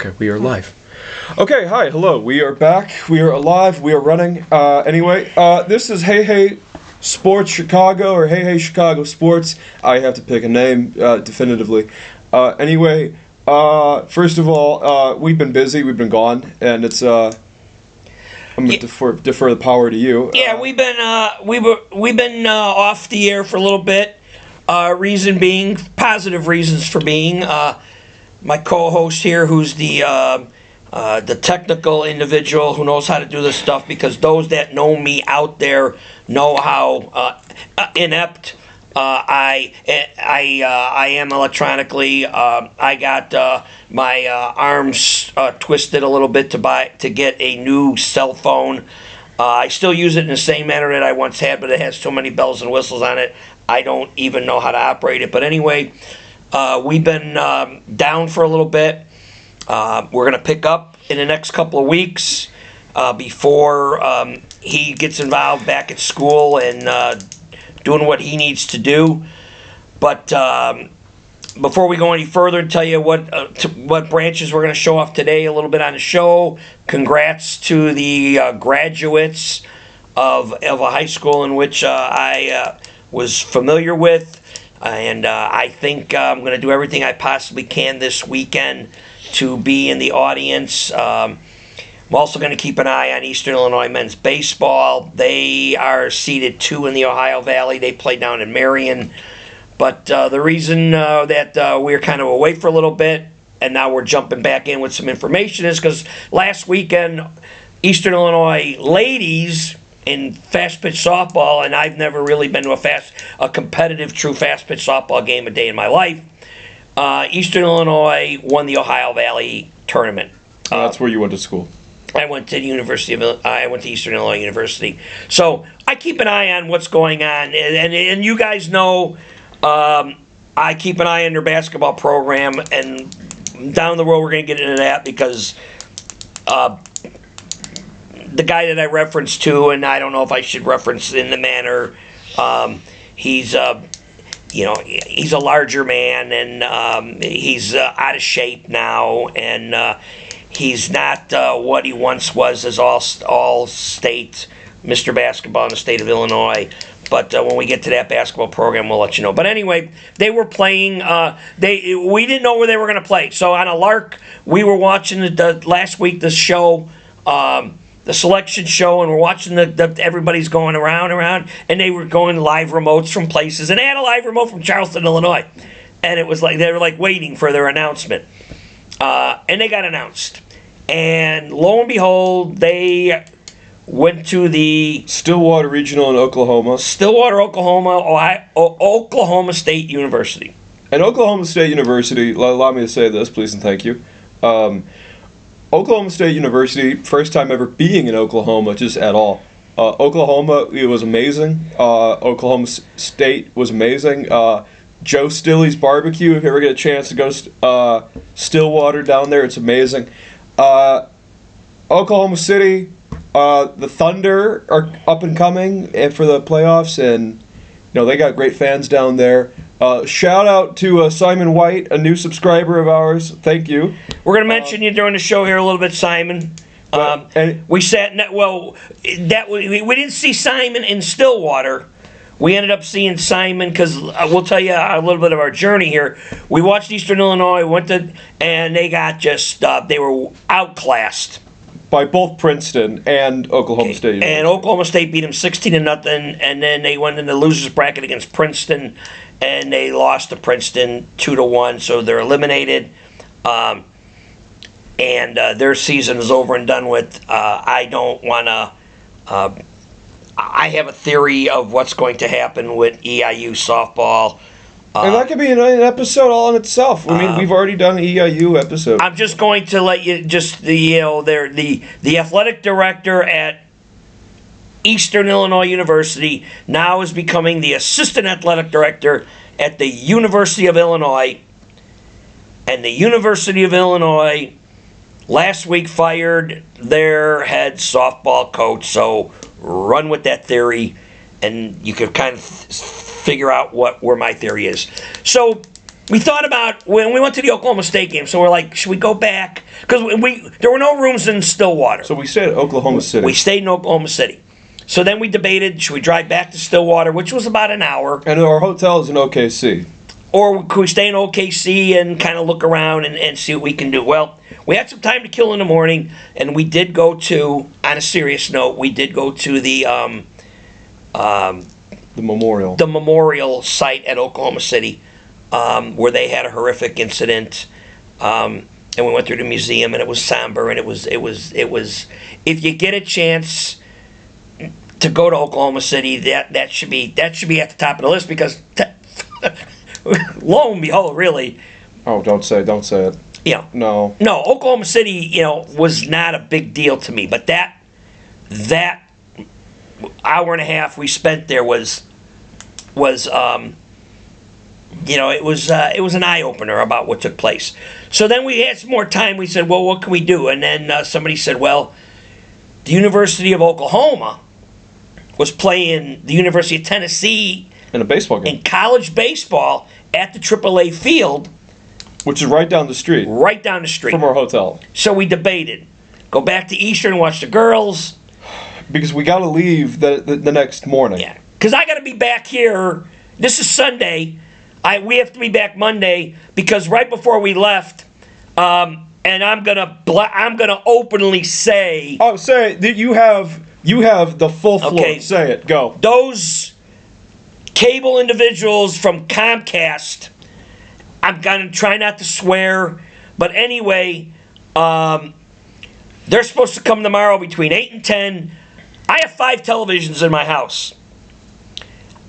Okay, we are live. Okay, hi, hello. We are back. We are alive. We are running. Anyway, this is Hey Hey Sports Chicago or Hey Hey Chicago Sports. I have to pick a name definitively. Anyway, first of all, we've been busy. We've been gone, and it's I'm gonna defer the power to you. Yeah, we've been off the air for a little bit. Reason being, positive reasons for being. My co-host here, who's the technical individual who knows how to do this stuff, because those that know me out there know how inept I am electronically. I got my arms twisted a little bit to get a new cell phone. I still use it in the same manner that I once had, but it has so many bells and whistles on it, I don't even know how to operate it. But anyway, we've been down for a little bit. We're going to pick up in the next couple of weeks before he gets involved back at school and doing what he needs to do. But before we go any further and tell you what branches we're going to show off today a little bit on the show, congrats to the graduates of a high school in which I was familiar with. And I think I'm going to do everything I possibly can this weekend to be in the audience. I'm also going to keep an eye on Eastern Illinois men's baseball. They are seeded 2 in the Ohio Valley. They play down in Marion. But the reason that we're kind of away for a little bit and now we're jumping back in with some information is because last weekend, Eastern Illinois ladies in fast pitch softball, and I've never really been to a competitive true fast pitch softball game a day in my life. Eastern Illinois won the Ohio Valley tournament. That's where you went to school. I went to Eastern Illinois University. So I keep an eye on what's going on, and you guys know I keep an eye on their basketball program, and down the road we're going to get into that because the guy that I referenced to, and I don't know if I should reference in the manner, he's a larger man, and he's out of shape now, and he's not what he once was as all-state Mr. Basketball in the state of Illinois. But when we get to that basketball program, we'll let you know. But anyway, they were playing. We didn't know where they were going to play. So on a lark, we were watching last week the show. The selection show, and we're watching everybody's going around, and they were going live remotes from places, and they had a live remote from Charleston, Illinois, and it was like they were like waiting for their announcement, and they got announced, and lo and behold, they went to the Stillwater Regional in Oklahoma. Oklahoma State University. And Oklahoma State University, allow me to say this, please and thank you. Oklahoma State University, first time ever being in Oklahoma, just at all. Oklahoma, it was amazing. Oklahoma State was amazing. Joe Stilley's Barbecue, if you ever get a chance to go Stillwater down there, it's amazing. Oklahoma City, the Thunder are up and coming for the playoffs, and they got great fans down there. Shout out to Simon White, a new subscriber of ours. Thank you. We're going to mention you during the show here a little bit, Simon. We didn't see Simon in Stillwater. We ended up seeing Simon because we'll tell you a little bit of our journey here. We watched Eastern Illinois, and they got they were outclassed by both Princeton and Oklahoma State. And Oklahoma State beat them 16-0, and then they went in the losers bracket against Princeton, and they lost to Princeton 2-1, so they're eliminated. And their season is over and done with. I don't want to. I have a theory of what's going to happen with EIU softball. And that could be an episode all in itself. I mean, we've already done an EIU episode. I'm just going to let you the athletic director at Eastern Illinois University now is becoming the assistant athletic director at the University of Illinois. And the University of Illinois last week fired their head softball coach. So run with that theory, and you can kind of figure out where my theory is. So we thought about when we went to the Oklahoma State game. So we're like, should we go back? Because there were no rooms in Stillwater. So we stayed at Oklahoma City. We stayed in Oklahoma City. So then we debated, should we drive back to Stillwater, which was about an hour, And our hotel is in OKC. or could we stay in OKC and kind of look around and see what we can do? Well, we had some time to kill in the morning, and we did go to, on a serious note, we did go to the Memorial. memorial site at Oklahoma City, where they had a horrific incident. And we went through the museum, and it was somber, and it was. If you get a chance to go to Oklahoma City, that should be at the top of the list, because lo and behold, really, Oh, don't say it. No. Oklahoma City, was not a big deal to me, but that hour and a half we spent there was it was an eye opener about what took place. So then we had some more time. We said, well, what can we do? And then somebody said, well, the University of Oklahoma was playing the University of Tennessee In a baseball game. in college baseball at the AAA field, Which is right down the street right down the street from our hotel. So we debated, go back to Eastern and watch the girls. Because we got to leave the next morning. Yeah, because I got to be back here. This is Sunday. We have to be back Monday, because right before we left, and I'm gonna openly say, Oh, say that you have the full floor. Okay. Say it. Go. those cable individuals from Comcast, I'm gonna try not to swear, but anyway, they're supposed to come tomorrow between 8 and 10. I have 5 televisions in my house.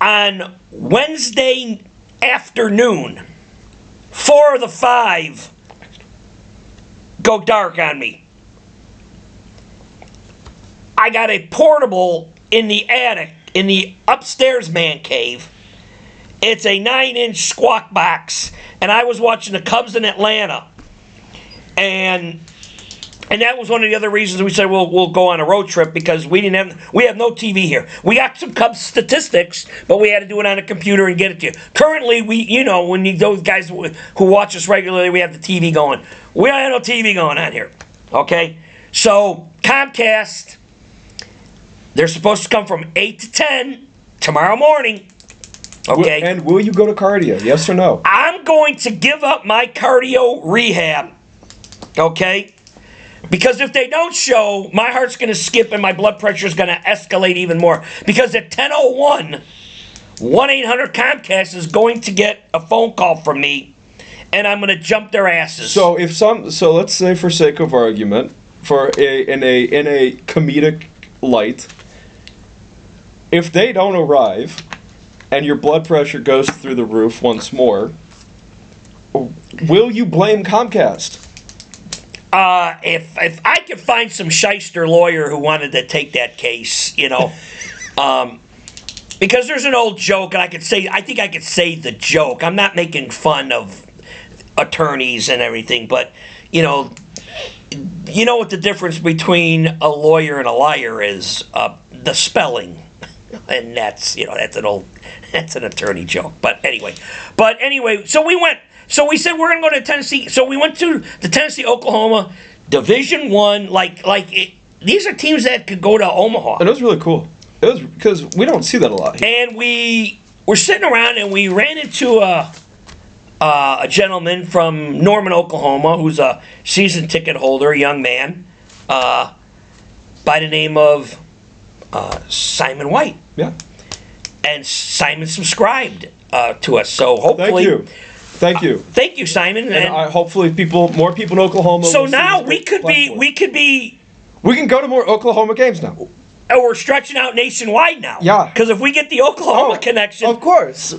On Wednesday afternoon, 4 of the 5 go dark on me. I got a portable in the attic, in the upstairs man cave. It's a 9-inch squawk box, and I was watching the Cubs in Atlanta. And that was one of the other reasons we said we'll go on a road trip, because we have no TV here. We got some Cubs statistics, but we had to do it on a computer and get it to you. Currently, those guys who watch us regularly, we have the TV going. We don't have no TV going on here. Okay? So Comcast, they're supposed to come from 8 to 10 tomorrow morning. Okay? And will you go to cardio? Yes or no? I'm going to give up my cardio rehab. Okay? Because if they don't show, my heart's going to skip and my blood pressure is going to escalate even more. Because at 10:01, 1-800-COMCAST is going to get a phone call from me, and I'm going to jump their asses. So let's say, for sake of argument, in a comedic light, if they don't arrive and your blood pressure goes through the roof once more, will you blame Comcast? If I could find some shyster lawyer who wanted to take that case, because there's an old joke, and I think I could say the joke. I'm not making fun of attorneys and everything, but you know what the difference between a lawyer and a liar is? The spelling, and that's an attorney joke. But anyway, so we went. So we said we're going to go to Tennessee. So we went to the Tennessee-Oklahoma Division I. These are teams that could go to Omaha. And it was really cool. It was because we don't see that a lot here. And we were sitting around, and we ran into a gentleman from Norman, Oklahoma, who's a season ticket holder, a young man, by the name of Simon White. Yeah. And Simon subscribed to us. So hopefully... Thank you. Thank you, Simon. And hopefully more people in Oklahoma. So now we can go to more Oklahoma games now. We're stretching out nationwide now. Yeah. Because if we get the Oklahoma connection, of course.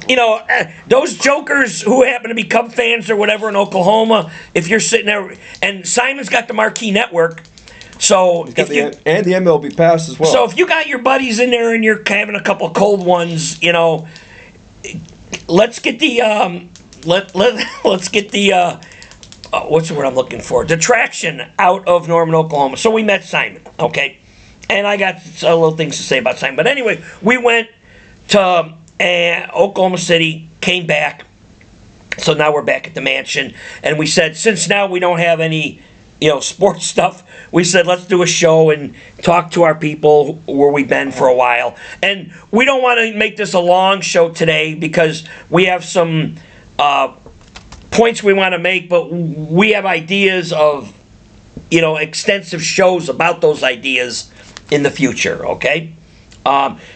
Those jokers who happen to be Cub fans or whatever in Oklahoma, if you're sitting there, and Simon's got the Marquee Network, so and the MLB Pass as well. So if you got your buddies in there and you're having a couple of cold ones, let's get the. Let's get the what's the word I'm looking for? The traction out of Norman, Oklahoma. So we met Simon, okay? And I got a little things to say about Simon. But anyway, we went to Oklahoma City, came back, So now we're back at the mansion, and we said, since now we don't have any, sports stuff, we said let's do a show and talk to our people where we've been for a while. And we don't want to make this a long show today because we have some points we want to make, but we have ideas of, extensive shows about those ideas in the future, okay?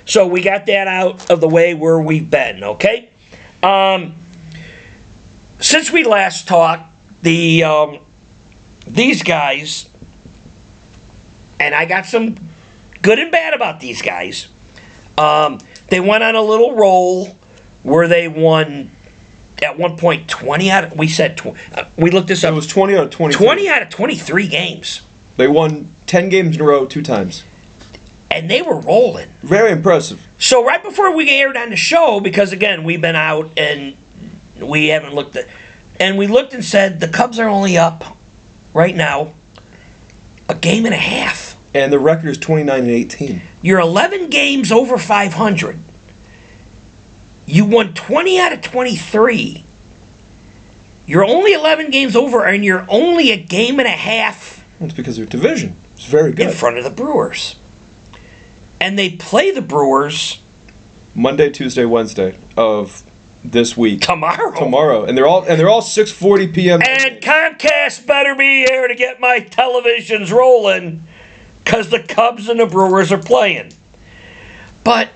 So we got that out of the way where we've been, okay? Since we last talked, these guys, and I got some good and bad about these guys, they went on a little roll where they won, at one point, 20 out of, we said, we looked this up. It was 20 out of 23. 20 out of 23 games. They won 10 games in a row 2 times. And they were rolling. Very impressive. So right before we aired on the show, because again, we've been out and we haven't looked at, and we looked and said the Cubs are only up right now a game and a half. And the record is 29-18. You're 11 games over 500. You won 20 out of 23. You're only 11 games over, and you're only a game and a half. It's because of your division. It's very good. In front of the Brewers. And they play the Brewers Monday, Tuesday, Wednesday of this week. Tomorrow. And they're all 6:40 p.m. And Comcast better be here to get my televisions rolling, because the Cubs and the Brewers are playing. But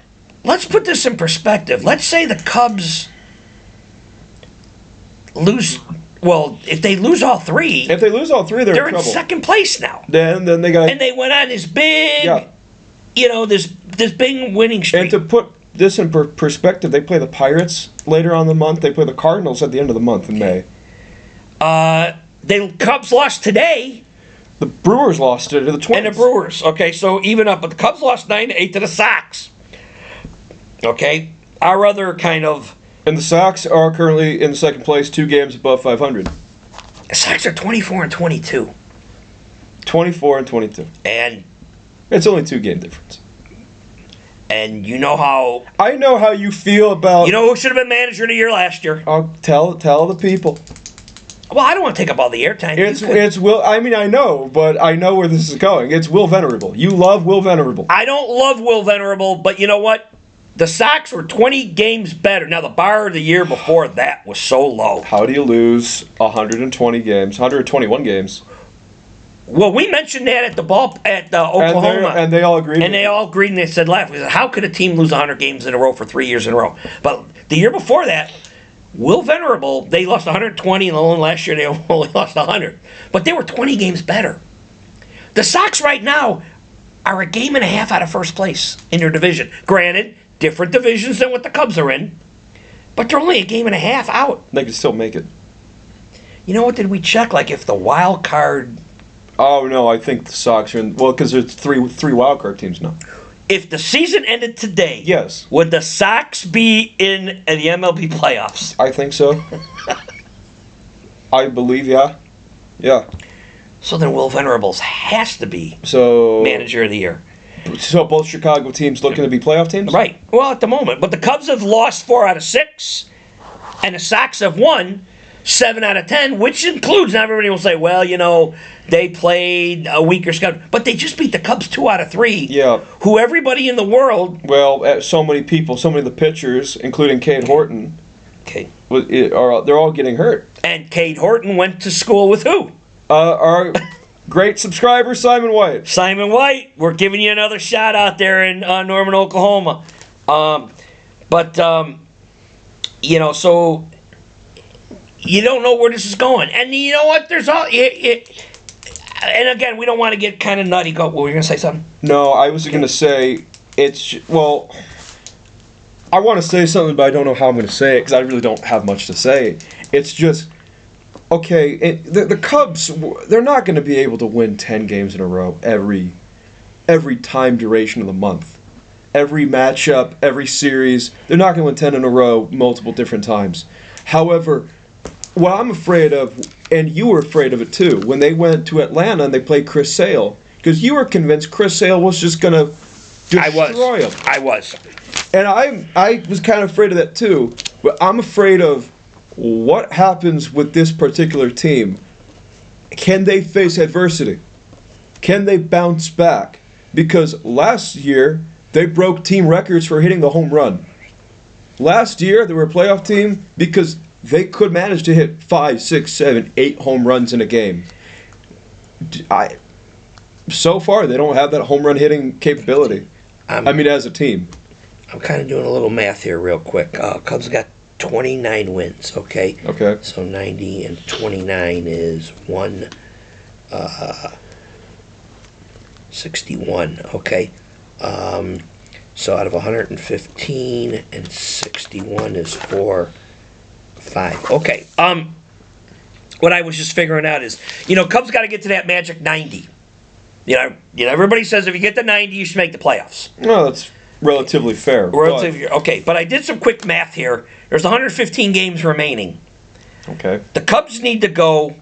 let's put this in perspective. Let's say the Cubs lose. Well, if they lose all three, they're in trouble. In second place now. Then they got. And they went on this big, this big winning streak. And to put this in perspective, they play the Pirates later on in the month. They play the Cardinals at the end of the month in May. The Cubs lost today. The Brewers lost it to the Twins. And the Brewers. Okay, so even up, but the Cubs lost 9-8 to the Sox. Okay, our other kind of. And the Sox are currently in second place, 2 games above 500. The Sox are 24-22. 24-22. And it's only 2-game difference. And you know how. I know how you feel about. You know who should have been manager of the year last year? I'll tell the people. Well, I don't want to take up all the airtime. It's Will. I mean, I know, but I know where this is going. It's Will Venerable. You love Will Venerable. I don't love Will Venerable, but you know what? The Sox were 20 games better. Now, the bar of the year before that was so low. How do you lose 120 games, 121 games? Well, we mentioned that at the Oklahoma. And they all agreed. And they all agreed, and they said, laugh. We said, how could a team lose 100 games in a row for 3 years in a row? But the year before that, Will Venerable, they lost 120, and last year they only lost 100. But they were 20 games better. The Sox right now are a game and a half out of first place in their division. Granted, different divisions than what the Cubs are in, but they're only a game and a half out. They can still make it. You know what? Did we check? Like if the wild card. Oh no, I think the Sox are in. Well, because there's three wild card teams now. If the season ended today, yes, would the Sox be in the MLB playoffs? I think so. I believe, yeah. So then Will Venerables has to be manager of the year. So both Chicago teams looking to be playoff teams? Right. Well, at the moment. But the Cubs have lost 4 out of 6, and the Sox have won 7 out of 10, which includes, now everybody will say, well, they played a weaker schedule. But they just beat the Cubs 2 out of 3. Yeah. Who everybody in the world. Well, so many people, so many of the pitchers, including Cade Horton, they're all getting hurt. And Cade Horton went to school with who? Our great subscriber, Simon White. Simon White, we're giving you another shout out there in Norman, Oklahoma. So you don't know where this is going. And you know what? There's all. And again, we don't want to get kind of nutty. Go. Well, were you going to say something? No, I was going to say I want to say something, but I don't know how I'm going to say it because I really don't have much to say. It's just. Okay, the Cubs, they're not going to be able to win 10 games in a row every time duration of the month. Every matchup, every series, they're not going to win 10 in a row multiple different times. However, what I'm afraid of, and you were afraid of it too, when they went to Atlanta and they played Chris Sale, because you were convinced Chris Sale was just going to destroy him. I was. And I was kind of afraid of that too, but I'm afraid of what happens with this particular team? Can they face adversity? Can they bounce back? Because last year, they broke team records for hitting the home run. Last year, they were a playoff team because they could manage to hit 5, 6, 7, 8 home runs in a game. So far, they don't have that home run hitting capability. As a team. I'm kind of doing a little math here real quick. Cubs got 29 wins, okay? Okay. So 90 and 29 is 61, okay? So out of 115 and 61 is 5. Okay. What I was just figuring out is, Cubs got to get to that magic 90. Everybody says if you get to 90, you should make the playoffs. No, that's relatively fair. Okay, but I did some quick math here. There's 115 games remaining. Okay. The Cubs need to go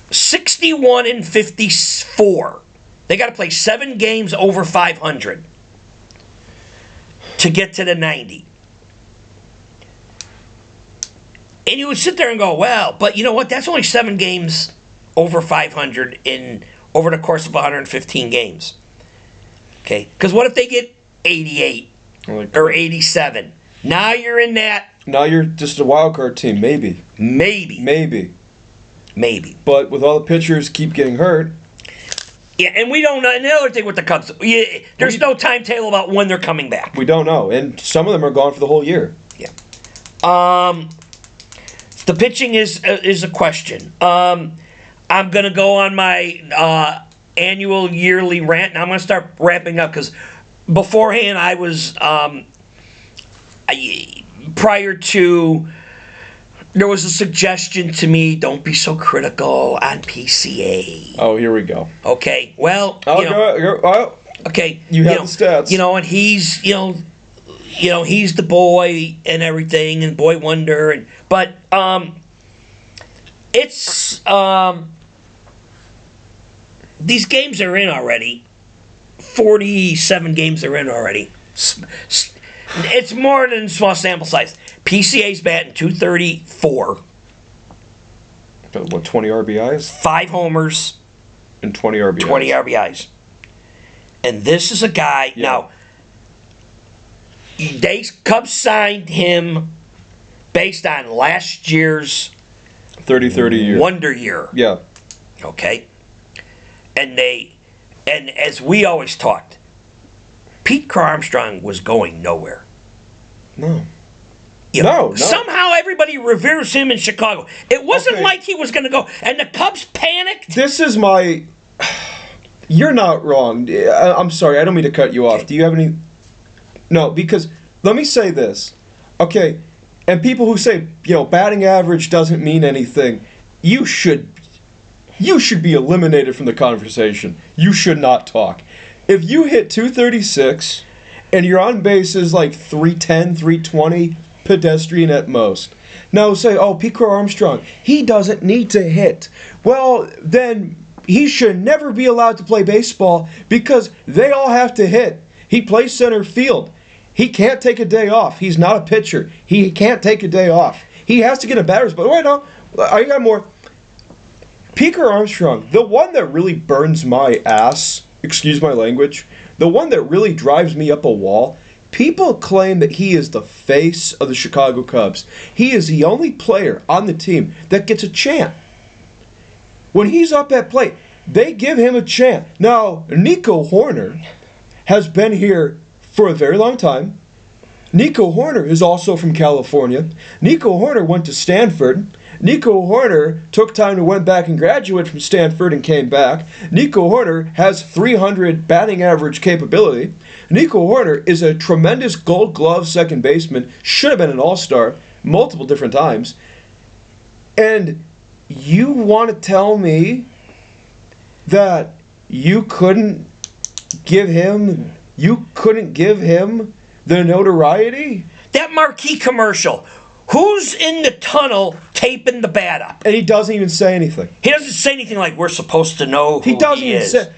61 and 54. They got to play 7 games over 500 to get to the 90. And you would sit there and go, well, but you know what? That's only 7 games over 500 over the course of 115 games. Okay? Because what if they get 88 or 87? Now you're in that. Now you're just a wild card team, maybe. Maybe. But with all the pitchers keep getting hurt. Yeah, and we don't know. Another thing with the Cubs, there's no timetable about when they're coming back. We don't know. And some of them are gone for the whole year. Yeah. The pitching is a question. I'm going to go on my annual yearly rant, and I'm going to start wrapping up because beforehand I was, prior to, there was a suggestion to me, don't be so critical on PCA. Oh, here we go. Okay, well, okay. You have the stats. And he's, he's the boy and everything, and boy wonder, but it's these games are in already. 47 games are in already. It's more than small sample size. PCA's batting .234. What, 20 RBIs? 5 homers. And 20 RBIs. 20 RBIs. And this is a guy, now, Cubs signed him based on last year's 30 year. Wonder year. Yeah. Okay? And as we always talked, Pete Crow Armstrong was going nowhere. No. No. Somehow everybody reveres him in Chicago. It wasn't like he was going to go. And the Cubs panicked. This is my... You're not wrong. I'm sorry. I don't mean to cut you off. Do you have any... No, because let me say this. Okay, and people who say, batting average doesn't mean anything, you should be eliminated from the conversation. You should not talk. If you hit 236 and your on base is like 310, 320, pedestrian at most. Now say, Pete Crow Armstrong, he doesn't need to hit. Well, then he should never be allowed to play baseball because they all have to hit. He plays center field. He can't take a day off. He's not a pitcher. He can't take a day off. He has to get a batter's box. Wait, no, I got more. Pete Crow Armstrong, the one that really burns my ass, excuse my language, the one that really drives me up a wall, people claim that he is the face of the Chicago Cubs. He is the only player on the team that gets a chant. When he's up at plate, they give him a chant. Now, Nico Horner has been here for a very long time. Nico Horner is also from California. Nico Horner went to Stanford. Nico Horner took time to went back and graduate from Stanford and came back. Nico Horner has 300 batting average capability. Nico Horner is a tremendous Gold Glove second baseman. Should have been an all-star multiple different times. And you want to tell me that you couldn't give him the notoriety? That marquee commercial. Who's in the tunnel taping the bat up? And he doesn't even say anything. He doesn't say anything like we're supposed to know who he doesn't he even is. say.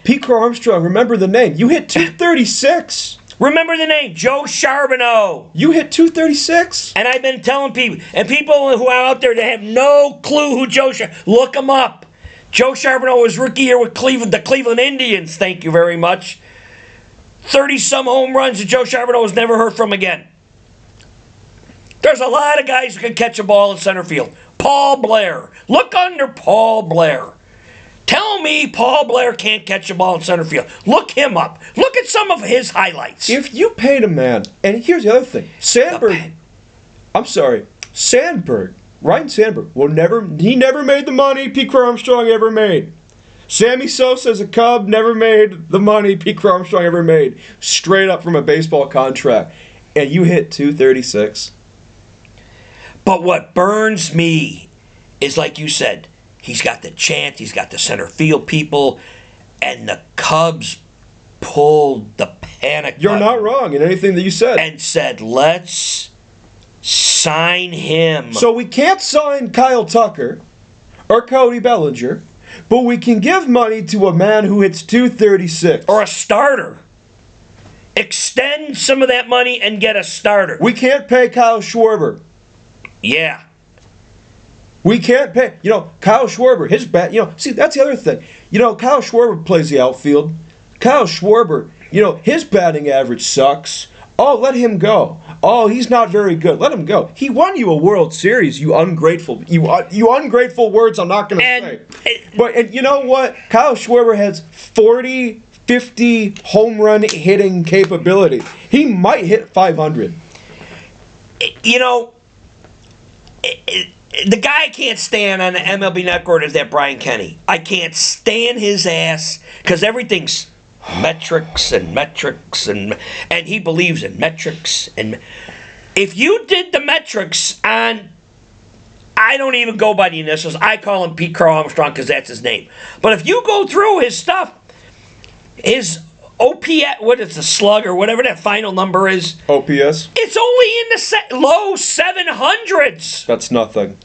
Pete Crow Armstrong, remember the name. You hit 236. Remember the name, Joe Charbonneau. You hit 236? And I've been telling people, and people who are out there that have no clue who look him up. Joe Charbonneau was rookie year with the Cleveland Indians, thank you very much. 30-some home runs that Joe Charbonneau was never heard from again. There's a lot of guys who can catch a ball in center field. Paul Blair. Look under Paul Blair. Tell me Paul Blair can't catch a ball in center field. Look him up. Look at some of his highlights. If you paid a man, and here's the other thing, Ryan Sandberg he never made the money Pete Armstrong ever made. Sammy Sosa as a Cub never made the money Pete Armstrong ever made, straight up from a baseball contract. And you hit 236. But what burns me is, like you said, he's got the chant, he's got the center field people, and the Cubs pulled the panic You're button not wrong in anything that you said. and said, let's sign him. So we can't sign Kyle Tucker or Cody Bellinger, but we can give money to a man who hits 236. Or a starter. Extend some of that money and get a starter. We can't pay Kyle Schwarber. Yeah. We can't pay, Kyle Schwarber, his bat, see, that's the other thing. Kyle Schwarber plays the outfield. Kyle Schwarber, his batting average sucks. Oh, let him go. Oh, he's not very good. Let him go. He won you a World Series, you ungrateful words I'm not going to say. But you know what? Kyle Schwarber has 40, 50 home run hitting capability. He might hit 500. The guy I can't stand on the MLB Network is that Brian Kenny. I can't stand his ass because everything's metrics and he believes in metrics. And if you did the metrics on, I don't even go by the initials. I call him Pete Crow Armstrong because that's his name. But if you go through his stuff, his OPS, what is the slug or whatever that final number is? OPS? It's only in the low 700s. That's nothing.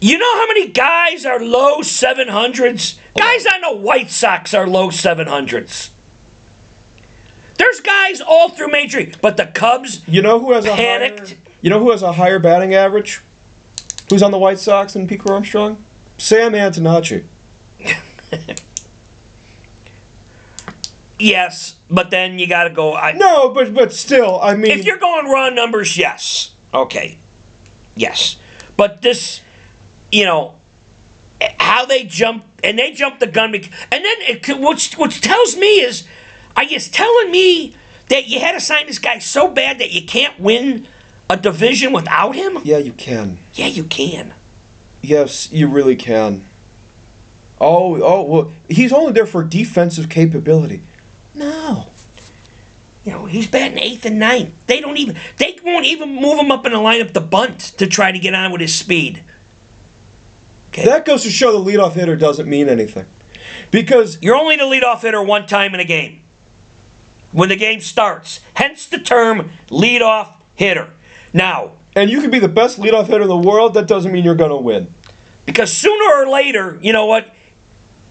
You know how many guys are low 700s? Guys on the White Sox are low 700s. There's guys all through Major League, but the Cubs You know who has panicked. a higher batting average? Who's on the White Sox than Pete Armstrong? Sam Antonacci. Yes, but then you got to go. No, but still, I mean, if you're going raw numbers, yes. Okay. Yes. But this, how they jumped, and they jumped the gun. And then, which tells me is, are you telling me that you had to sign this guy so bad that you can't win a division without him? Yeah, you can. Yeah, you can. Yes, you really can. Well, he's only there for defensive capability. No. He's batting 8th and 9th. They won't even move him up in the lineup to bunt to try to get on with his speed. Okay. That goes to show the leadoff hitter doesn't mean anything. Because you're only the leadoff hitter one time in a game. When the game starts. Hence the term leadoff hitter. Now. And you can be the best leadoff hitter in the world, that doesn't mean you're going to win. Because sooner or later, you know what?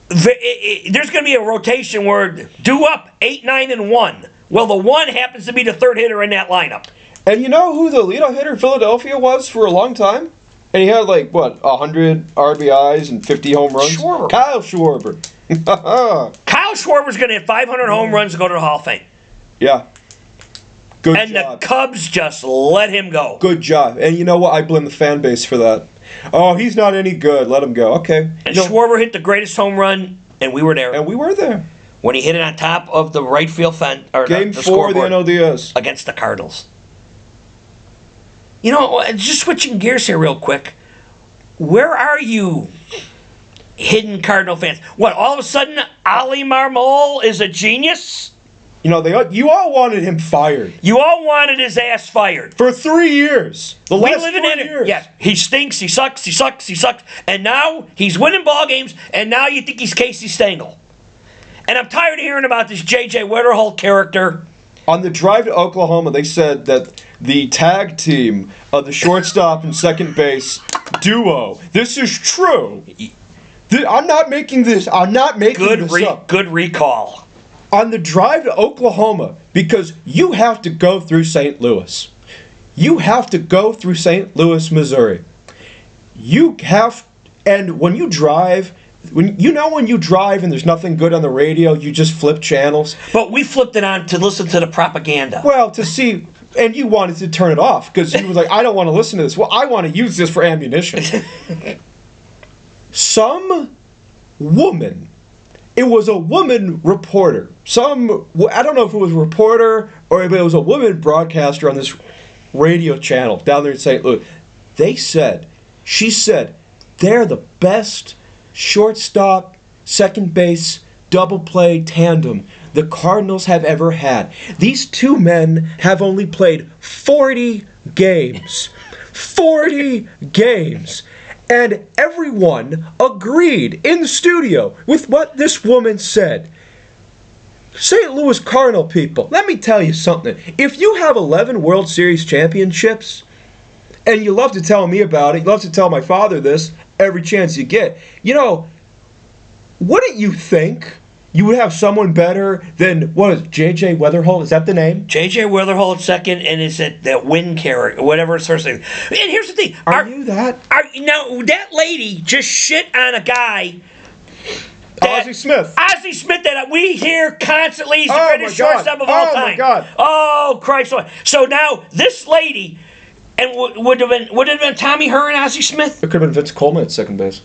There's going to be a rotation where due up 8, 9, and 1. Well, the 1 happens to be the third hitter in that lineup. And you know who the leadoff hitter in Philadelphia was for a long time? And he had 100 RBIs and 50 home runs? Schwarber. Kyle Schwarber. Kyle Schwarber's going to hit 500 home runs and go to the Hall of Fame. Yeah. Good and job. And the Cubs just let him go. Good job. And you know what? I blame the fan base for that. Oh, he's not any good. Let him go. Okay. And Schwarber hit the greatest home run, and we were there. And we were there. When he hit it on top of the right field fence, or Game the 4 of the NLDS. Against the Cardinals. Just switching gears here real quick. Where are you, hidden Cardinal fans? What, all of a sudden, Ali Marmol is a genius? You all wanted him fired. You all wanted his ass fired. For 3 years. The last 3 years. Yeah, he stinks, he sucks. And now he's winning ball games, and now you think he's Casey Stengel. And I'm tired of hearing about this J.J. Wetterholt character. On the drive to Oklahoma, they said that the tag team of the shortstop and second base duo, this is true. I'm not making this up. Good recall. on the drive to Oklahoma, because you have to go through St. Louis. You have to go through St. Louis, Missouri. And when you drive, when you drive and there's nothing good on the radio, you just flip channels. But we flipped it on to listen to the propaganda. Well, to see, and you wanted to turn it off because you were like, I don't want to listen to this. Well, I want to use this for ammunition. Some woman, it was a woman reporter. I don't know if it was a reporter or if it was a woman broadcaster on this radio channel down there in St. Louis. She said, they're the best shortstop, second base, double play tandem the Cardinals have ever had. These two men have only played 40 games. 40 games. And everyone agreed in the studio with what this woman said. St. Louis Cardinal people, let me tell you something. If you have 11 World Series championships, and you love to tell me about it, you love to tell my father this every chance you get, wouldn't you think you would have someone better than, what is it, J.J. Weatherholt? Is that the name? J.J. Weatherholt second, and it's that win character, whatever it's her name. And here's the thing. Are you that? Now, that lady just shit on a guy. Ozzie Smith. Ozzie Smith that we hear constantly. He's the greatest shortstop of all time. Oh, my God. Oh, Christ. So now, this lady, and would it have been Tommy Herr and Ozzie Smith? It could have been Vince Coleman at second base.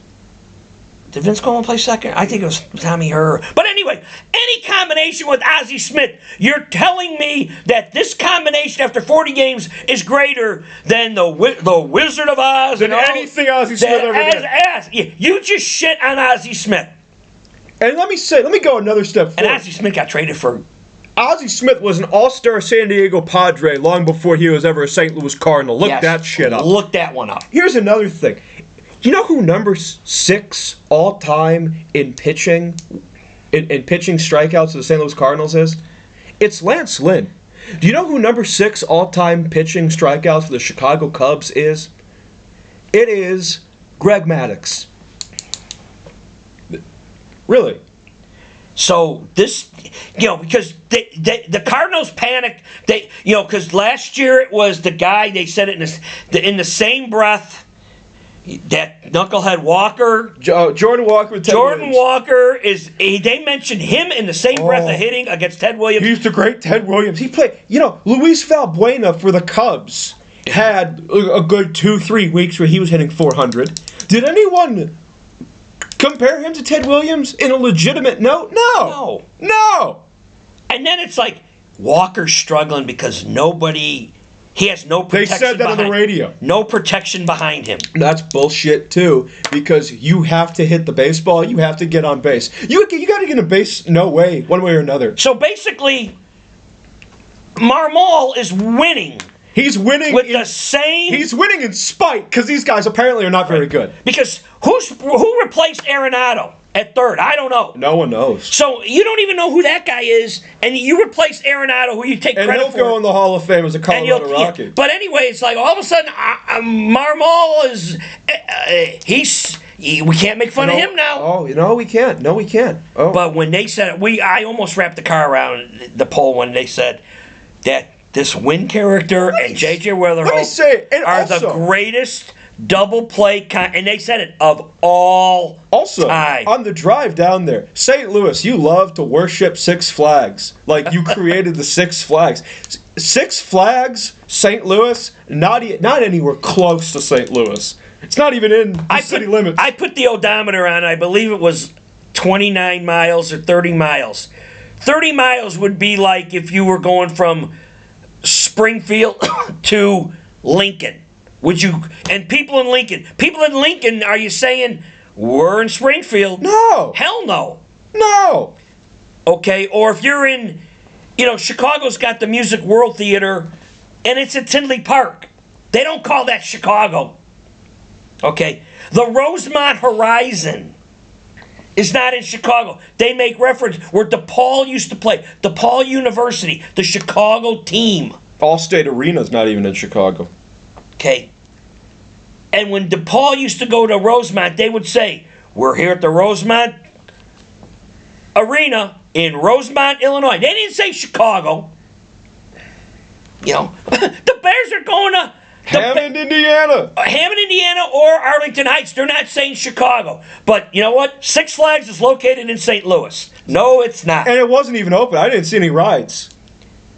Did Vince Coleman play second? I think it was Tommy Herr. But anyway, any combination with Ozzie Smith, you're telling me that this combination after 40 games is greater than the Wizard of Oz than anything Ozzie Smith ever did. You just shit on Ozzie Smith. And let me go another step forward. And Ozzie Smith got traded for... Ozzie Smith was an all-star San Diego Padre long before he was ever a St. Louis Cardinal. Look that shit up. Look that one up. Here's another thing. You know who number 6 all-time in pitching strikeouts for the St. Louis Cardinals is? It's Lance Lynn. Do you know who number 6 all-time pitching strikeouts for the Chicago Cubs is? It is Greg Maddux. Really? So this, because the Cardinals panicked. Because last year it was the guy, they said it in the same breath, that knucklehead Walker. Jordan Walker with Ted Williams. Walker they mentioned him in the same breath of hitting against Ted Williams. He's the great Ted Williams. He played, Luis Valbuena for the Cubs had a good 2-3 weeks where he was hitting 400. Did anyone compare him to Ted Williams in a legitimate note? No. And then it's like Walker's struggling because he has no protection. They said that on the radio. No protection behind him. That's bullshit too, because you have to hit the baseball. You have to get on base. You got to get on base. No way, one way or another. So basically, Marmol is winning. He's winning with the same. He's winning in spite because these guys apparently are not very good. Because who replaced Arenado at third? I don't know. No one knows. So you don't even know who that guy is, and you replace Arenado, who you take credit for. And he'll go in the Hall of Fame as a Colorado Rocky. But anyway, it's like all of a sudden, Marmol is we can't make fun of him now. Oh, we can't. No, we can't. Oh. But when they said I almost wrapped the car around the pole when they said that this Win character and J.J. Weatherholt are the greatest double play, and they said it, of all time. On the drive down there, St. Louis, you love to worship Six Flags. Like, you created the Six Flags. Six Flags, St. Louis, not anywhere close to St. Louis. It's not even in the city limits. I put the odometer on, I believe it was 29 miles or 30 miles. 30 miles would be like if you were going from Springfield to Lincoln. And people in Lincoln, are you saying we're in Springfield? No. Hell no. No. Okay, or if you're in, Chicago's got the Music World Theater, and it's at Tinley Park. They don't call that Chicago. Okay, the Rosemont Horizon is not in Chicago. They make reference where DePaul used to play. DePaul University, the Chicago team. Allstate Arena's not even in Chicago. Okay. And when DePaul used to go to Rosemont, they would say, we're here at the Rosemont Arena. in Rosemont, Illinois. They didn't say Chicago. You know, the Bears are going to Hammond, Indiana. Hammond, Indiana, or Arlington Heights. They're not saying Chicago. But you know what? Six Flags is located in St. Louis. No, it's not. And it wasn't even open. I didn't see any rides.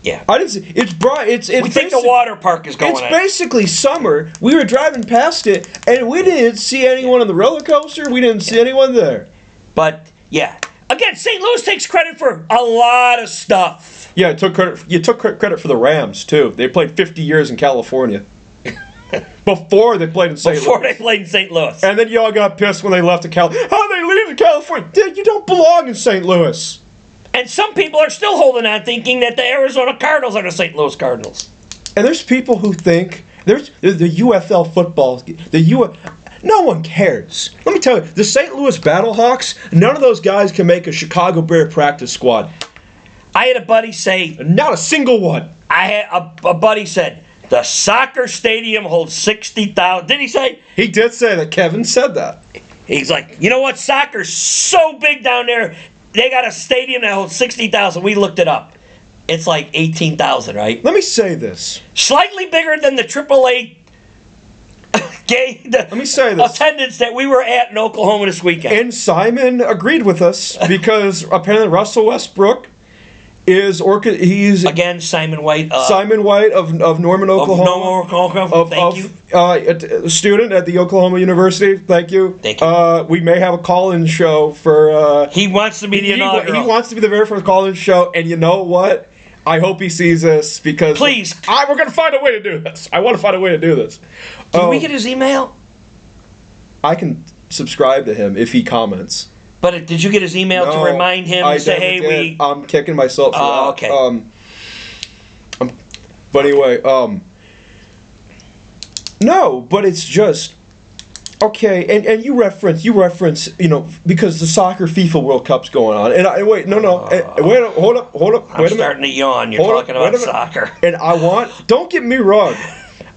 Yeah. I didn't see. It's bright. It's we think the water park is going It's on. basically summer. We were driving past it, and we didn't see anyone on the roller coaster. We didn't see anyone there. But, yeah. Again, St. Louis takes credit for a lot of stuff. Yeah, you took credit for the Rams, too. They played 50 years in California. Before they played in St. Louis. Before they played in St. Louis. And then y'all got pissed when they left to California. How they leave to California? Dude, you don't belong in St. Louis. And some people are still holding on thinking that the Arizona Cardinals are the St. Louis Cardinals. And there's people who think there's the UFL football. No one cares. Let me tell you, the St. Louis Battlehawks, none of those guys can make a Chicago Bear practice squad. I had a buddy say... Not a single one. I had a buddy said, the soccer stadium holds 60,000. Did he say? He did say that. Kevin said that. He's like, you know what? Soccer's so big down there. They got a stadium that holds 60,000. We looked it up. It's like 18,000, right? Let me say this. Slightly bigger than the AAA Let me say this. attendance that we were at in Oklahoma this weekend. And Simon agreed with us because apparently Russell Westbrook he's again Simon White. Simon White of Norman, Oklahoma. Thank you. A student at the Oklahoma University. Thank you. Thank you. We may have a call-in show for. He wants to be the inaugural. He wants to be the very first call-in show, and you know what? I hope he sees this because please, we're going to find a way to do this. I want to find a way to do this. Can we get his email? I can subscribe to him if he comments. But did you get his email to remind him to say, "Hey, I'm kicking myself for that." Okay. But anyway, no, but it's just okay. And you reference, because the soccer FIFA World Cup's going on. And wait, hold up, I'm wait a minute. starting to yawn. You're talking about soccer. And don't get me wrong.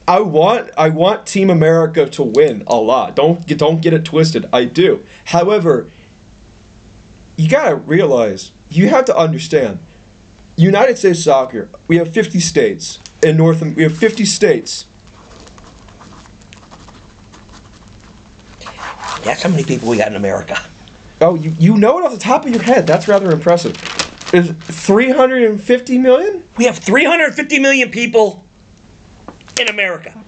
I want Team America to win a lot. Don't get it twisted. I do. However, you gotta realize, you have to understand, United States soccer, we have 50 states we have 50 states. That's how many people we got in America. Oh, you know it off the top of your head. That's rather impressive. Is 350 million? We have 350 million people in America.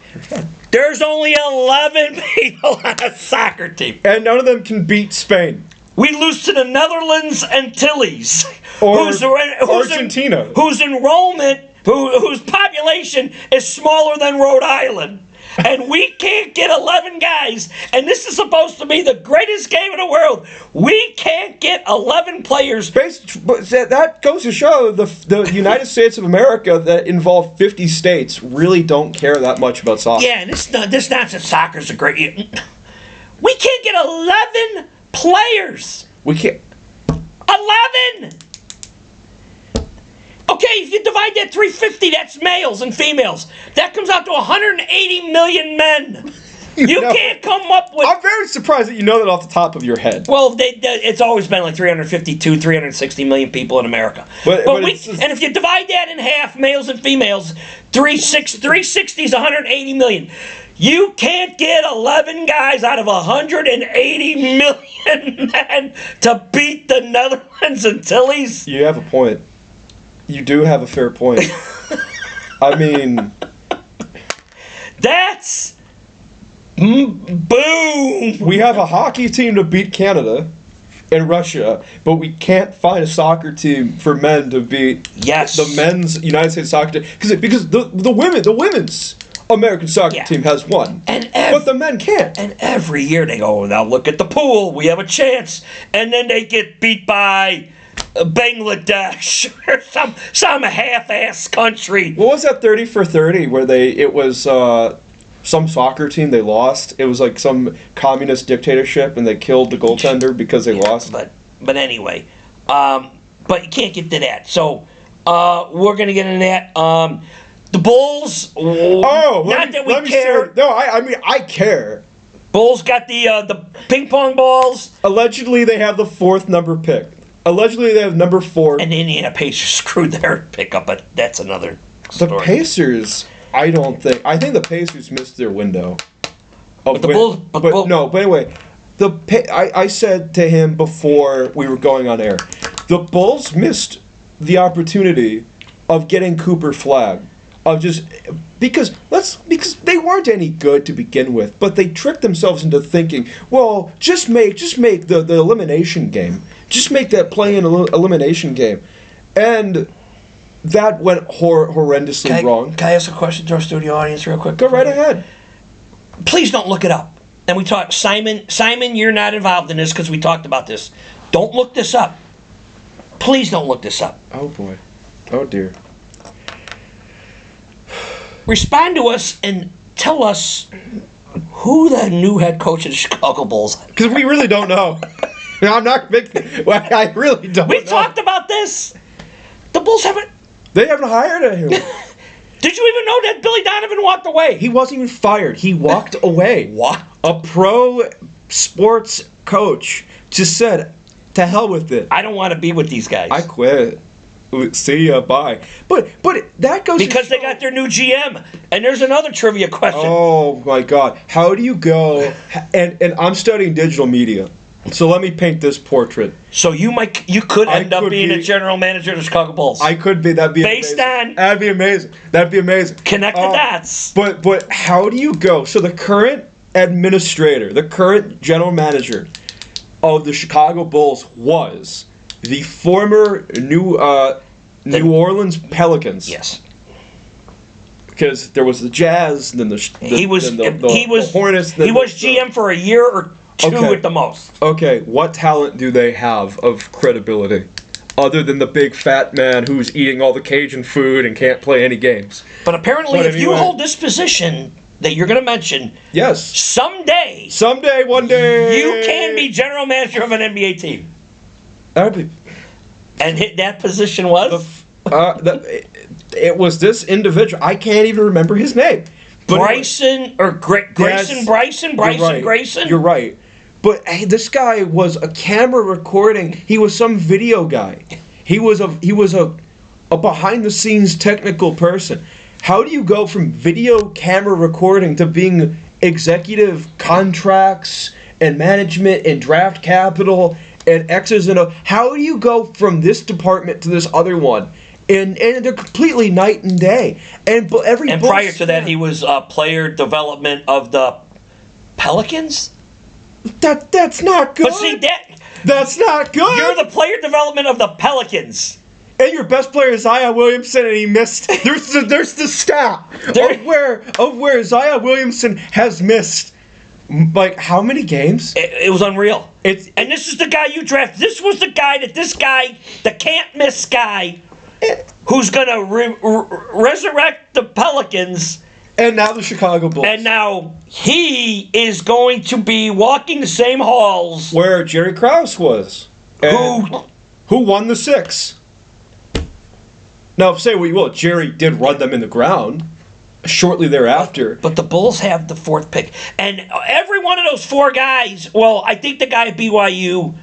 There's only 11 people on a soccer team. And none of them can beat Spain. We lose to the Netherlands Antilles, whose Argentina, whose enrollment, whose population is smaller than Rhode Island, and we can't get 11 guys. And this is supposed to be the greatest game in the world. We can't get 11 players. But that goes to show the United States of America that involve 50 states really don't care that much about soccer. Yeah, and this nonsense soccer's a great. We can't get 11. Players! We can't. 11! Okay, if you divide that 350, that's males and females. That comes out to 180 million men. You can't come up with... I'm very surprised that you know that off the top of your head. Well, it's always been like 352, 360 million people in America. And if you divide that in half, males and females, 360 is 180 million. You can't get 11 guys out of 180 million men to beat the Netherlands Antilles. You have a point. You do have a fair point. I mean... That's... boom! We have a hockey team to beat Canada and Russia, but we can't find a soccer team for men to beat the men's United States soccer team. Because the women's American soccer team has won, but the men can't. And every year they go, now look at the pool, we have a chance. And then they get beat by Bangladesh or some half-ass country. What was that 30 for 30 where it was some soccer team they lost? It was like some communist dictatorship and they killed the goaltender because they lost. But anyway, but you can't get to that. So we're gonna get into that. The Bulls. Not that we care. I mean I care. Bulls got the ping pong balls. Allegedly, they have the 4th number pick. Allegedly, they have number 4. And the Indiana Pacers screwed their pickup, but that's another The story. Pacers, I think the Pacers missed their window. But the Bulls, but anyway, I said to him before we were going on air, the Bulls missed the opportunity of getting Cooper Flagg, because they weren't any good to begin with, but they tricked themselves into thinking, well, just make the elimination game, just make that play-in elimination game, and that went horrendously wrong. Can I ask a question to our studio audience real quick? Go right ahead. Please don't look it up. And we talked, Simon, you're not involved in this because we talked about this. Don't look this up. Please don't look this up. Oh boy. Oh dear. Respond to us and tell us who the new head coach of the Chicago Bulls is. Because we really don't know. I'm not big. I really don't know. We talked about this. The Bulls haven't. They haven't hired him. Did you even know that Billy Donovan walked away? He wasn't even fired. He walked away. What? A pro sports coach just said, "To hell with it. I don't want to be with these guys. I quit. See ya. Bye." But that goes because they got their new GM. And there's another trivia question. Oh my God! How do you go? And I'm studying digital media, so let me paint this portrait. So you could end up being a general manager of the Chicago Bulls. I could be. That'd be based amazing. on. That'd be amazing. That'd be amazing. Connect the dots. But how do you go? So the current administrator, the current general manager of the Chicago Bulls was the former New Orleans Pelicans. Yes. Because there was the Jazz, then the Hornets. He was GM for a year or two at the most. Okay, what talent do they have of credibility, other than the big fat man who's eating all the Cajun food and can't play any games? But apparently, if you hold this position that you're going to mention, yes, someday, one day, you can be general manager of an NBA team. That'd be. And that position was. It was this individual. I can't even remember his name. But Grayson or Grayson Grayson. You're right. But hey, this guy was a camera recording. He was some video guy. He was a behind the scenes technical person. How do you go from video camera recording to being executive contracts and management and draft capital and X's and O's? How do you go from this department to this other one? And they're completely night and day. And prior to that, he was player development of the Pelicans. That's not good. But see that's not good. You're the player development of the Pelicans. And your best player is Zion Williamson, and he missed. There's the stat of where Zion Williamson has missed. Like how many games? It was unreal. And this is the guy you drafted. This was the guy the can't miss guy, who's gonna resurrect the Pelicans. And now the Chicago Bulls. And now he is going to be walking the same halls where Jerry Krause was. Who won the 6? Now, say what you will, Jerry did run them in the ground shortly thereafter. But the Bulls have the 4th pick. And every one of those 4 guys, well, I think the guy at BYU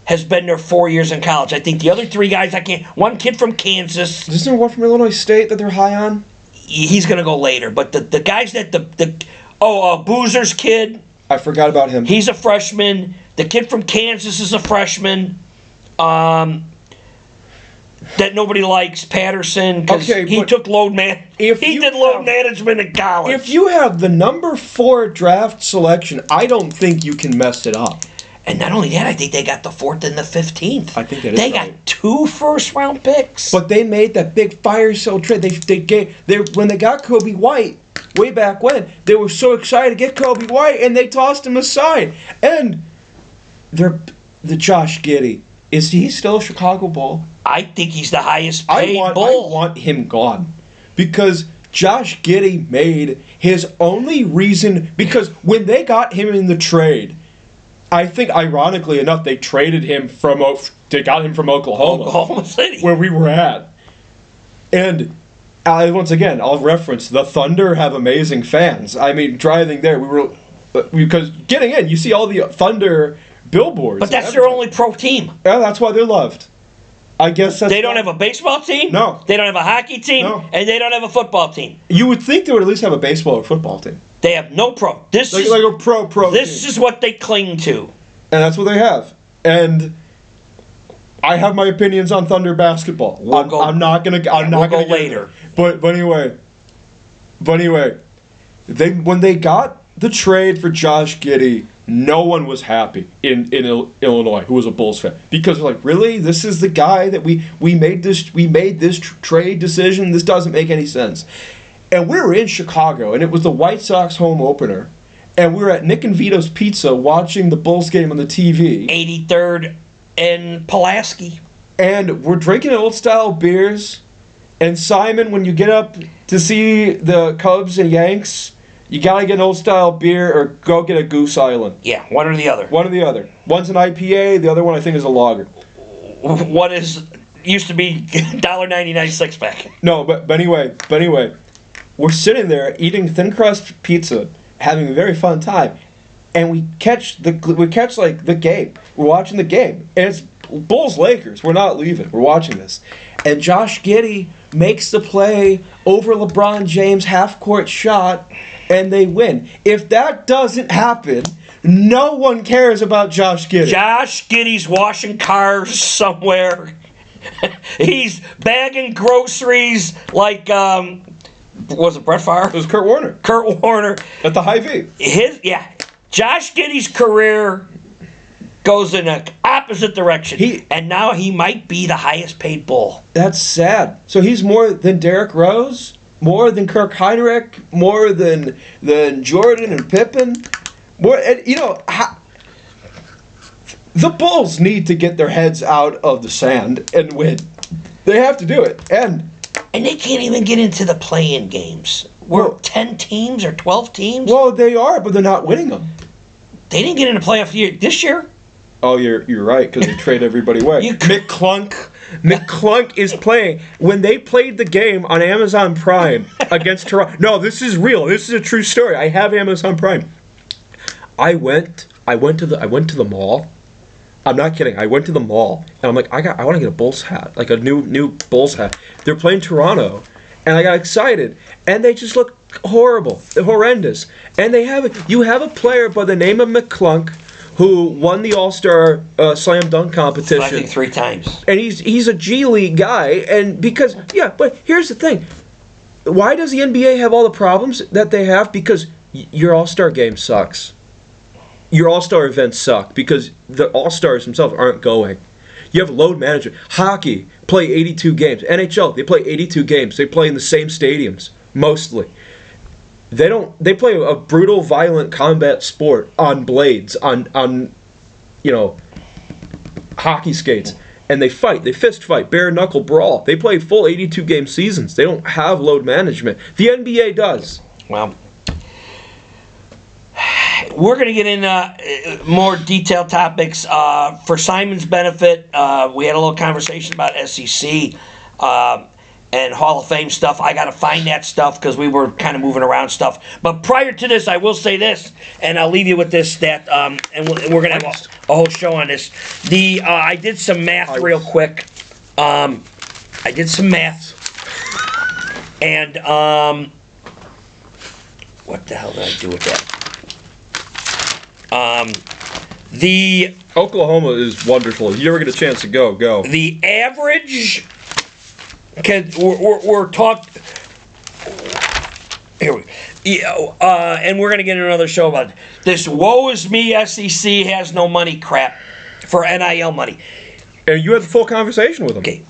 has been there 4 years in college. I think the other 3 guys, one kid from Kansas. Isn't there one from Illinois State that they're high on? He's going to go later. But the guys that Boozer's kid. I forgot about him. He's a freshman. The kid from Kansas is a freshman. That nobody likes, Patterson, because he took load management in college. If you have the number 4 draft selection, I don't think you can mess it up. And not only that, I think they got the 4th and the 15th. I think that is They got 2 first-round picks. But they made that big fire sale trade. When they got Kobe White way back when, they were so excited to get Kobe White, and they tossed him aside. And the Josh Giddey, is he still a Chicago Bull? I think he's the highest paid Bull. I want him gone. Because Josh Giddey made his only reason... Because when they got him in the trade... I think, ironically enough, they traded him from Oklahoma City, where we were at. And once again, I'll reference the Thunder have amazing fans. I mean, driving there, because getting in, you see all the Thunder billboards. But that's their only pro team. Yeah, that's why they're loved. I guess They don't have a baseball team. No. They don't have a hockey team. No. And they don't have a football team. You would think they would at least have a baseball or football team. They have no pro. This is Like a pro This team. is what they cling to. And that's what they have. And I have my opinions on Thunder basketball. I'm not gonna go later. But anyway, when they got the trade for Josh Giddey, no one was happy in Illinois who was a Bulls fan, because they're like, really, this is the guy that we made this trade decision. This doesn't make any sense. And we were in Chicago, and it was the White Sox home opener, and we were at Nick and Vito's Pizza watching the Bulls game on the TV. 83rd and Pulaski. And we're drinking old-style beers. And Simon, when you get up to see the Cubs and Yanks, you gotta get an old-style beer or go get a Goose Island. Yeah, one or the other. One or the other. One's an IPA, the other one I think is a lager. What used to be $1.99 six-pack. No, but anyway, we're sitting there eating thin crust pizza, having a very fun time, and we catch the game. We're watching the game, and it's Bulls Lakers. We're not leaving. We're watching this, and Josh Giddey makes the play over LeBron James' half-court shot, and they win. If that doesn't happen, no one cares about Josh Giddey. Josh Giddey's washing cars somewhere. He's bagging groceries like was it Brett Favre? It was Kurt Warner. Kurt Warner At the Hy-Vee. Josh Giddey's career goes in an opposite direction, and now he might be the highest paid Bull. That's sad. So he's more than Derrick Rose, more than Kirk Heinrich, more than Jordan and Pippen. More, and, the Bulls need to get their heads out of the sand and win. They have to do it, and they can't even get into the play-in games. We're 10 teams or 12 teams. Well, they are, but they're not winning them. They didn't get into playoff this year. Oh, you're right, because they trade everybody away. McClunk is playing. When they played the game on Amazon Prime against Toronto. No, this is real. This is a true story. I have Amazon Prime. I went to the mall. I'm not kidding. I went to the mall and I'm like, I want to get a Bulls hat, like a new Bulls hat. They're playing Toronto, and I got excited, and they just look horrible, horrendous. And you have a player by the name of McClunk who won the All-Star Slam Dunk competition. I think 3 times. And he's a G League guy, and but here's the thing. Why does the NBA have all the problems that they have? Because your All-Star game sucks. Your All-Star events suck because the All-Stars themselves aren't going. You have load management. Hockey, play 82 games. NHL, they play 82 games. They play in the same stadiums, mostly. They play a brutal, violent combat sport on blades, on hockey skates. And they fight. They fist fight, bare knuckle brawl. They play full 82 game seasons. They don't have load management. The NBA does. Well, we're going to get into more detailed topics. For Simon's benefit, we had a little conversation about SEC and Hall of Fame stuff. I got to find that stuff because we were kind of moving around stuff. But prior to this, I will say this, and I'll leave you with this, that, and we're going to have a whole show on this. I did some math real quick. I did some math. And what the hell did I do with that? Oklahoma is wonderful. If you ever get a chance to go. The average, we're talking. Here we go. And we're gonna get another show about this. Woe is me, SEC has no money crap for NIL money. And you had the full conversation with them. Okay,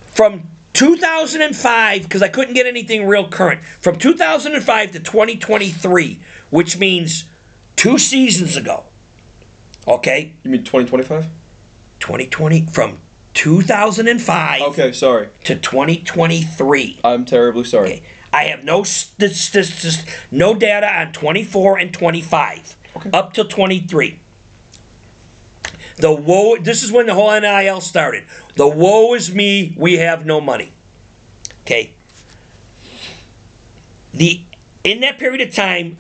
from 2005, because I couldn't get anything real current. From 2005 to 2023, which means 2 seasons ago. Okay? You mean 2025? 2020, from 2005 okay, sorry, to 2023. I'm terribly sorry. Okay. I have no data on 24 and 25. Okay. Up till 23. This is when the whole NIL started. The woe is me, we have no money. Okay? In that period of time,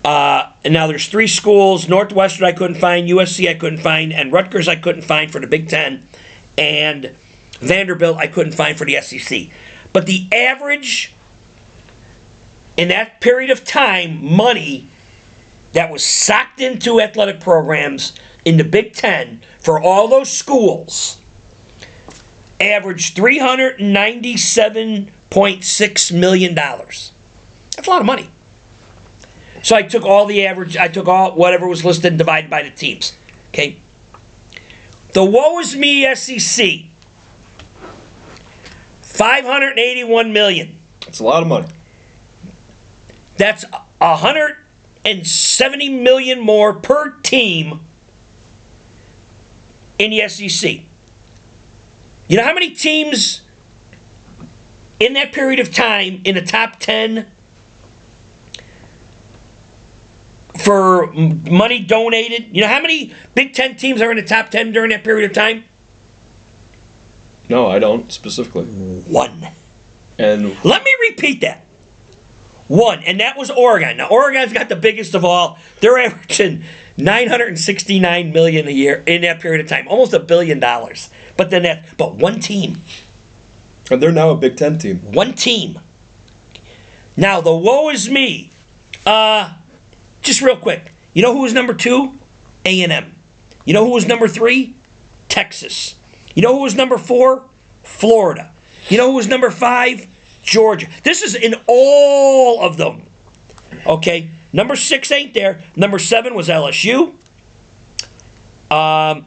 And now there's 3 schools: Northwestern I couldn't find, USC I couldn't find, and Rutgers I couldn't find for the Big Ten, and Vanderbilt I couldn't find for the SEC. But the average in that period of time, money that was socked into athletic programs in the Big Ten for all those schools averaged $397.6 million. That's a lot of money. So I took all whatever was listed and divided by the teams. Okay. The woe is me SEC, $581 million. That's a lot of money. That's $170 million more per team in the SEC. You know how many teams in that period of time in the top 10 for money donated? You know how many Big Ten teams are in the top 10 during that period of time? No, I don't specifically. 1. And Let me repeat that. 1, and that was Oregon. Now Oregon's got the biggest of all. They're averaging $969 million a year in that period of time, almost $1 billion. But one team. And they're now a Big Ten team. One team. Now the woe is me. Just real quick. You know who was number 2? A&M. You know who was number 3? Texas. You know who was number 4? Florida. You know who was number 5? Georgia. This is in all of them. Okay. Number 6 ain't there. Number 7 was LSU. And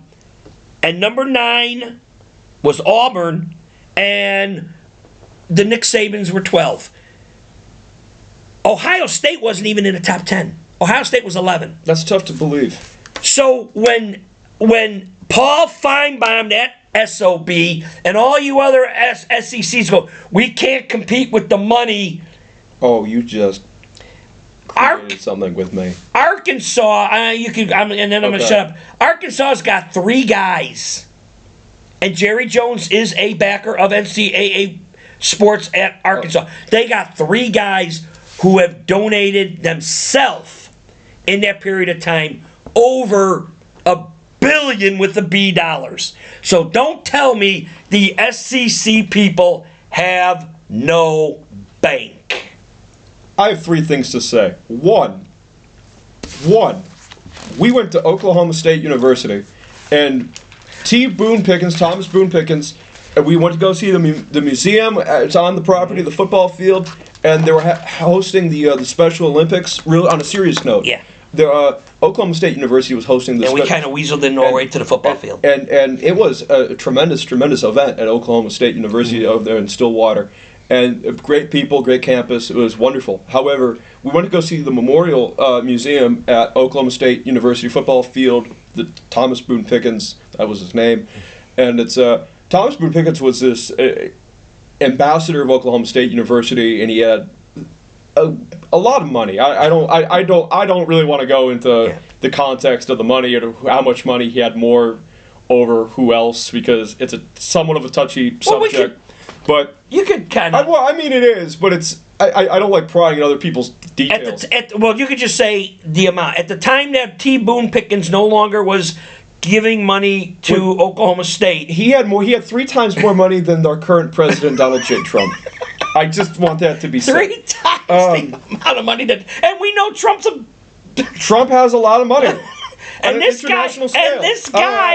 number 9 was Auburn. And the Nick Sabans were 12. Ohio State wasn't even in the top 10. Ohio State was 11. That's tough to believe. So when Paul Feinbaum, that SOB, and all you other SECs go, we can't compete with the money. Oh, you just created something with me. Arkansas, and then I'm going to shut up. Arkansas's got 3 guys. And Jerry Jones is a backer of NCAA sports at Arkansas. They got 3 guys who have donated themselves in that period of time over $1 billion with the B dollars. So don't tell me the SEC people have no bank. I have 3 things to say. One, we went to Oklahoma State University, and Thomas Boone Pickens, and we went to go see the museum. It's on the property of the football field, and they were hosting the Special Olympics. Really, on a serious note, Yeah. Oklahoma State University was hosting the. And we kind of weaseled in our way to the football field. And it was a tremendous event at Oklahoma State University over there in Stillwater. And great people, great campus. It was wonderful. However, we went to go see the Memorial Museum at Oklahoma State University football field. The Thomas Boone Pickens, that was his name. And it's Thomas Boone Pickens was this ambassador of Oklahoma State University, and he had a lot of money. I don't really want to go into the context of the money or how much money he had more over who else, because it's somewhat of a touchy subject. But you could kind of. Well, I mean, it is, but it's. I don't like prying in other people's details. Well, you could just say the amount. At the time that T. Boone Pickens no longer was giving money to Oklahoma State, he had 3 times more money than our current president, Donald J. Trump. I just want that to be said. 3 times the amount of money and we know Trump has a lot of money. And this guy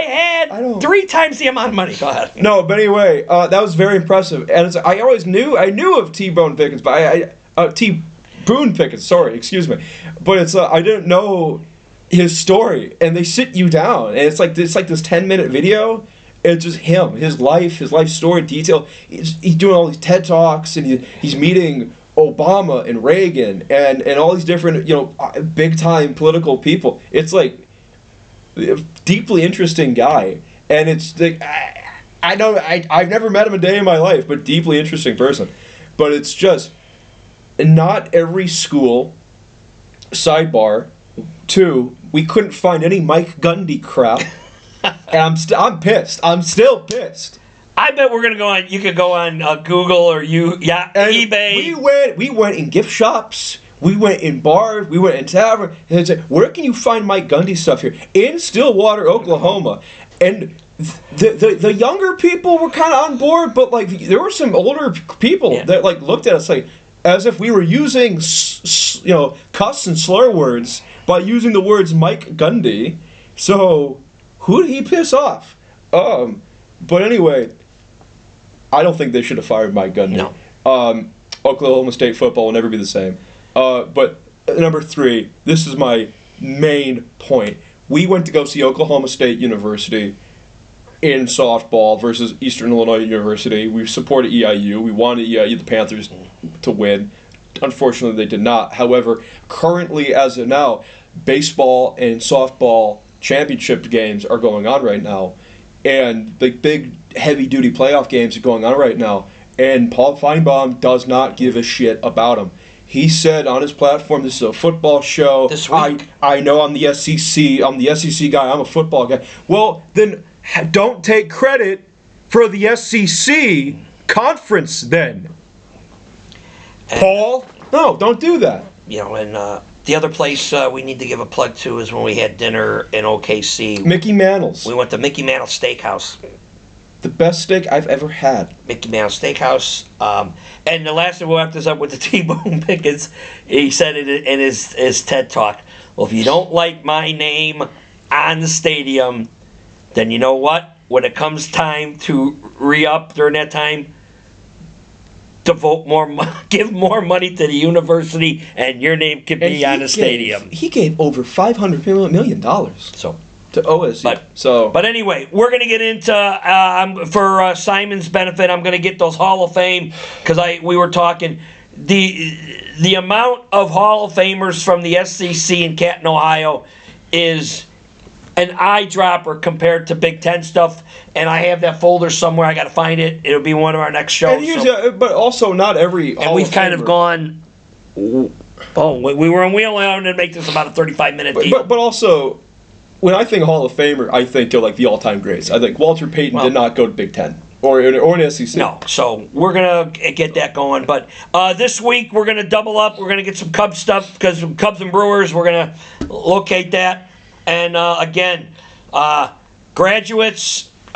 had 3 times the amount of money. Go ahead. No, but anyway, that was very impressive. And I always knew of T. Boone Pickens, but T. Boone Pickens. Sorry, excuse me. But I didn't know his story. And they sit you down, and it's like this 10-minute video. It's just him, his life story, detail. He's doing all these TED Talks, and he's meeting Obama and Reagan and all these different big time political people. It's like a deeply interesting guy, and it's like I've never met him a day in my life, but deeply interesting person. But it's just not every school. Sidebar 2, we couldn't find any Mike Gundy crap, and I'm pissed. I'm still pissed. I bet we're gonna go on. You could go on Google or eBay. We went in gift shops. We went in bars, we went in tavern, and they said, where can you find Mike Gundy stuff here? In Stillwater, Oklahoma. And the younger people were kind of on board, but like there were some older people that like looked at us like as if we were using cuss and slur words by using the words Mike Gundy. So who did he piss off? But anyway, I don't think they should have fired Mike Gundy. No. Oklahoma State football will never be the same. But number 3, this is my main point. We went to go see Oklahoma State University in softball versus Eastern Illinois University. We supported EIU. We wanted EIU, the Panthers, to win. Unfortunately, they did not. However, currently, as of now, baseball and softball championship games are going on right now. And the big, heavy-duty playoff games are going on right now. And Paul Feinbaum does not give a shit about them. He said on his platform, this is a football show. This week. I know I'm the SEC. I'm the SEC guy. I'm a football guy. Well, then don't take credit for the SEC conference then. And Paul? No, don't do that. You know, and the other place we need to give a plug to is when we had dinner in OKC. Mickey Mantle's. We went to Mickey Mantle Steakhouse. The best steak I've ever had. Mickey Mantle Steakhouse. And the last thing we'll wrap this up with the T-Bone Pickens. He said it in his TED Talk. Well, if you don't like my name on the stadium, then you know what? When it comes time to re-up during that time, devote give more money to the university, and your name can be on the stadium. He gave over $500 million. So. To OSU. But anyway, we're going to get into, for Simon's benefit, I'm going to get those Hall of Fame, because we were talking, the amount of Hall of Famers from the SEC in Canton, Ohio is an eyedropper compared to Big Ten stuff, and I have that folder somewhere. I got to find it. It'll be one of our next shows. But also not every and we've kind of gone, we only wanted to make this about a 35-minute deal. But also, when I think Hall of Famer, I think of like the all-time greats. I think Walter Payton did not go to Big Ten or an SEC. No, so we're going to get that going. But this week, we're going to double up. We're going to get some Cubs stuff, because Cubs and Brewers, we're going to locate that. And again, graduates, if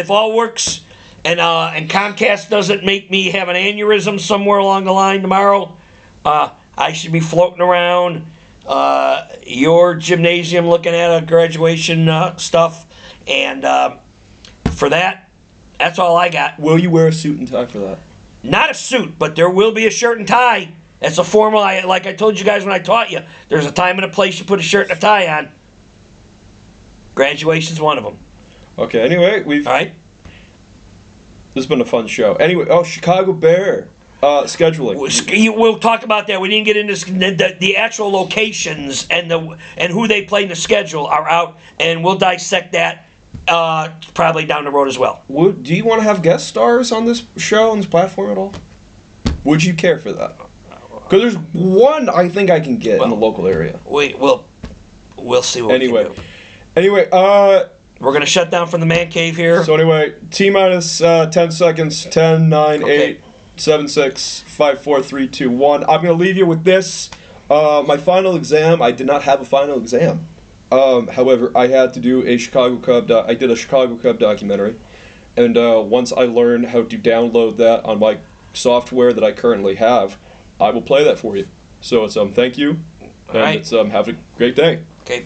all works and Comcast doesn't make me have an aneurysm somewhere along the line tomorrow, I should be floating around your gymnasium looking at a graduation stuff. And for that, that's all I got. Will you wear a suit and tie for that? Not a suit, but there will be a shirt and tie. It's a formal, like I told you guys when I taught you. There's a time and a place you put a shirt and a tie on. Graduation's one of them. Okay, anyway, All right. This has been a fun show. Anyway, Chicago Bear scheduling. We'll talk about that. We didn't get into the actual locations and who they play in the schedule are out, and we'll dissect that probably down the road as well. Do you want to have guest stars on this show, on this platform at all? Would you care for that? Because there's one I think I can get in the local area. We'll see what we can do. Anyway, we're going to shut down from the man cave here. So anyway, T-minus 10 seconds, 10, 9, 8, 7, 6, 5, 4, 3, 2, 1. I'm going to leave you with this. My final exam, I did not have a final exam. However, I had to do a Chicago Cub documentary. And once I learn how to download that on my software that I currently have, I will play that for you. So it's thank you, and it's have a great day. Okay.